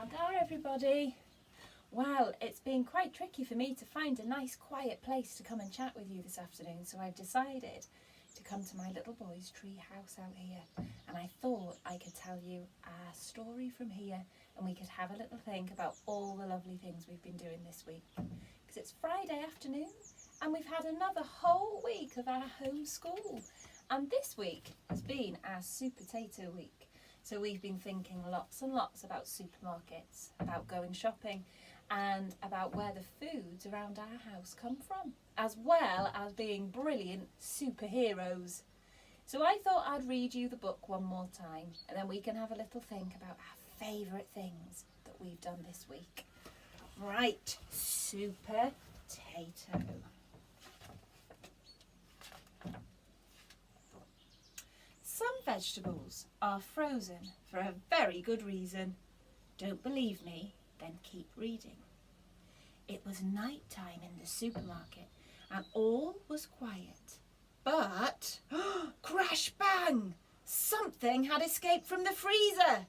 Dar everybody. Well, it's been quite tricky for me to find a nice quiet place to come and chat with you this afternoon, so I've decided to come to my little boy's tree house out here, and I thought I could tell you a story from here and we could have a little think about all the lovely things we've been doing this week, because it's Friday afternoon and we've had another whole week of our home school, and this week has been our Supertato week. So we've been thinking lots and lots about supermarkets, about going shopping, and about where the foods around our house come from, as well as being brilliant superheroes. So I thought I'd read you the book one more time, and then we can have a little think about our favourite things that we've done this week. Right, Supertato. Some vegetables are frozen for a very good reason. Don't believe me? Then keep reading. It was night time in the supermarket and all was quiet. But, crash bang! Something had escaped from the freezer.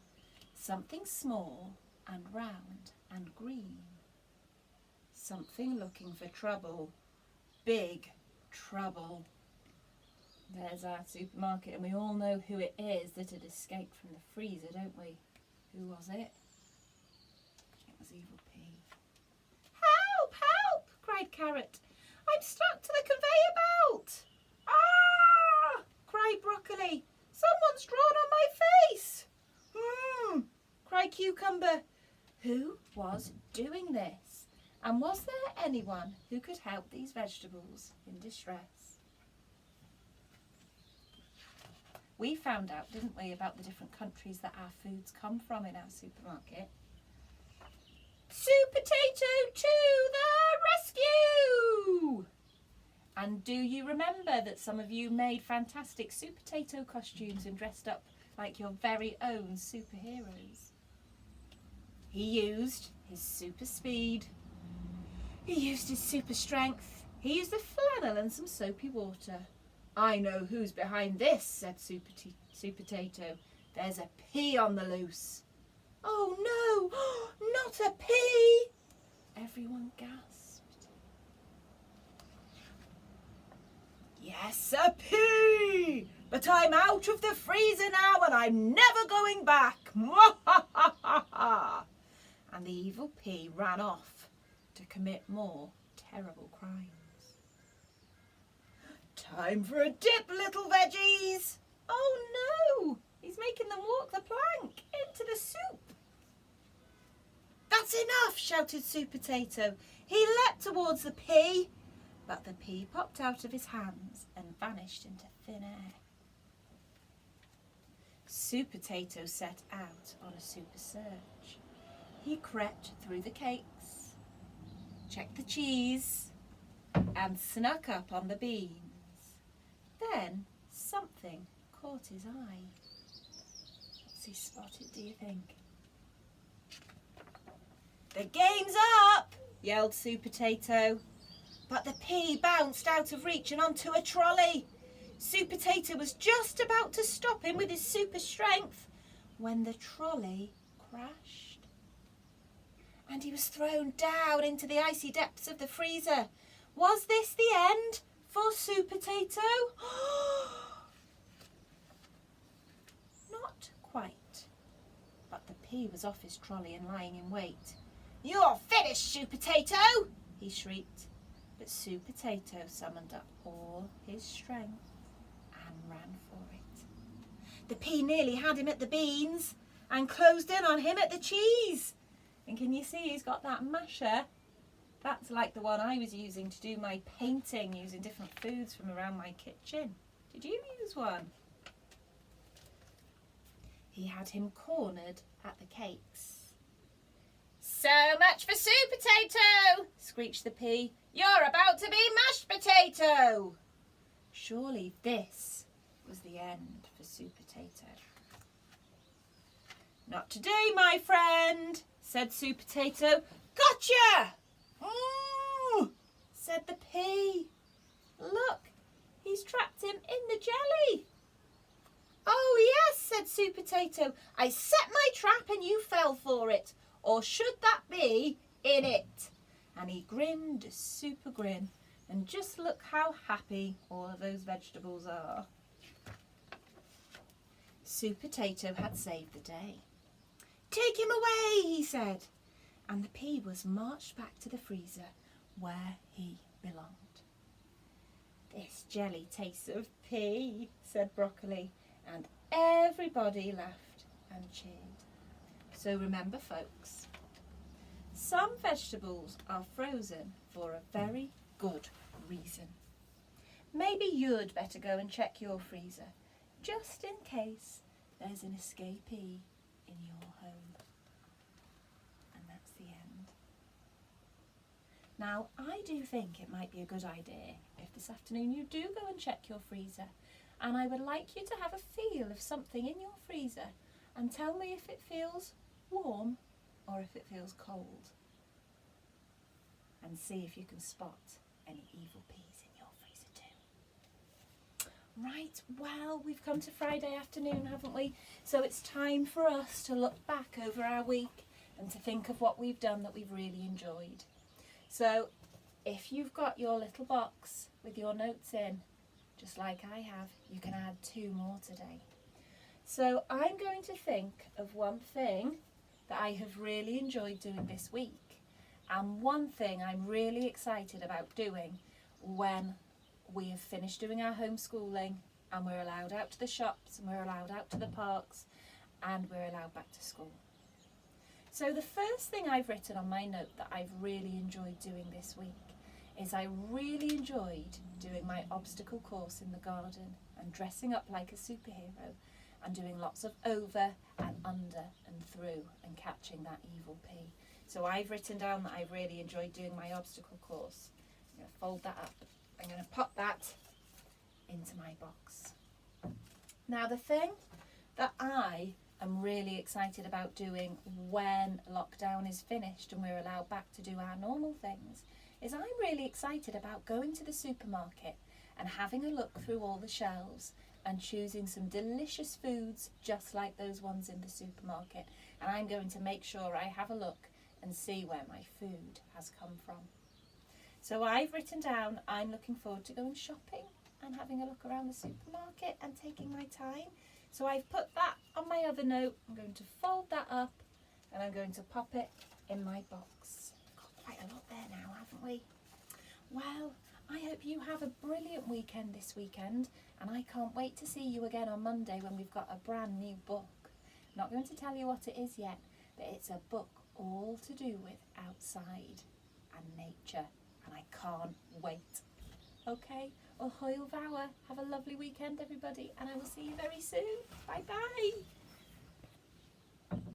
Something small and round and green. Something looking for trouble. Big trouble. There's our supermarket, and we all know who it is that had escaped from the freezer, don't we? Who was it? It was Evil P. Help! Help! Cried Carrot. I'm stuck to the conveyor belt! Ah! Cried Broccoli. Someone's drawn on my face! Cried Cucumber. Who was doing this? And was there anyone who could help these vegetables in distress? We found out, didn't we, about the different countries that our foods come from in our supermarket. Supertato to the rescue! And do you remember that some of you made fantastic Supertato costumes and dressed up like your very own superheroes? He used his super speed. He used his super strength. He used the flannel and some soapy water. I know who's behind this, said Supertato. There's a pea on the loose. Oh no, not a pea! Everyone gasped. Yes, a pea! But I'm out of the freezer now and I'm never going back. And the evil pea ran off to commit more terrible crimes. Time for a dip, little veggies. Oh no, he's making them walk the plank into the soup. That's enough, shouted Supertato. He leapt towards the pea, but the pea popped out of his hands and vanished into thin air. Supertato set out on a super search. He crept through the cakes, checked the cheese, and snuck up on the beans. Then something caught his eye. What's he spotted, do you think? The game's up, yelled Supertato. But the pea bounced out of reach and onto a trolley. Supertato was just about to stop him with his super strength when the trolley crashed. And he was thrown down into the icy depths of the freezer. Was this the end for Supertato? Not quite. But the pea was off his trolley and lying in wait. You're finished, Supertato! He shrieked. But Supertato summoned up all his strength and ran for it. The pea nearly had him at the beans and closed in on him at the cheese. And can you see he's got that masher? That's like the one I was using to do my painting using different foods from around my kitchen. Did you use one? He had him cornered at the cakes. So much for Supertato, screeched the pea. You're about to be mashed potato. Surely this was the end for Supertato. Not today, my friend, said Supertato. Gotcha! Said the pea. Look, he's trapped him in the jelly. Oh yes, said Supertato. I set my trap and you fell for it. or should that be in it? And he grinned a super grin. And just look how happy all of those vegetables are. Supertato had saved the day. Take him away, he said. And the pea was marched back to the freezer where he belonged. This jelly tastes of pea, said Broccoli, and everybody laughed and cheered. So remember, folks, some vegetables are frozen for a very good reason. Maybe you'd better go and check your freezer, just in case there's an escapee in your home. And that's the end. Now, I do think it might be a good idea if this afternoon you do go and check your freezer, and I would like you to have a feel of something in your freezer and tell me if it feels warm or if it feels cold. And see if you can spot any evil peas in your freezer too. Right, well, we've come to Friday afternoon, haven't we? So it's time for us to look back over our week and to think of what we've done that we've really enjoyed. So if you've got your little box with your notes in, just like I have, you can add 2 more today. So I'm going to think of one thing that I have really enjoyed doing this week, and one thing I'm really excited about doing when we have finished doing our homeschooling and we're allowed out to the shops and we're allowed out to the parks and we're allowed back to school. So the first thing I've written on my note that I've really enjoyed doing this week is I really enjoyed doing my obstacle course in the garden and dressing up like a superhero and doing lots of over and under and through and catching that evil pea. So I've written down that I really enjoyed doing my obstacle course. I'm going to fold that up. I'm going to pop that into my box. Now the thing that I am really excited about doing when lockdown is finished and we're allowed back to do our normal things is I'm really excited about going to the supermarket and having a look through all the shelves and choosing some delicious foods just like those ones in the supermarket. And I'm going to make sure I have a look and see where my food has come from. So I've written down I'm looking forward to going shopping and having a look around the supermarket and taking my time. So I've put that on my other note. I'm going to fold that up and I'm going to pop it in my box. We've got quite a lot there now, haven't we? Well, I hope you have a brilliant weekend this weekend, and I can't wait to see you again on Monday when we've got a brand new book. I'm not going to tell you what it is yet, but it's a book all to do with outside and nature, and I can't wait. Okay, Ahoy Vower, have a lovely weekend everybody, and I will see you very soon. Bye bye.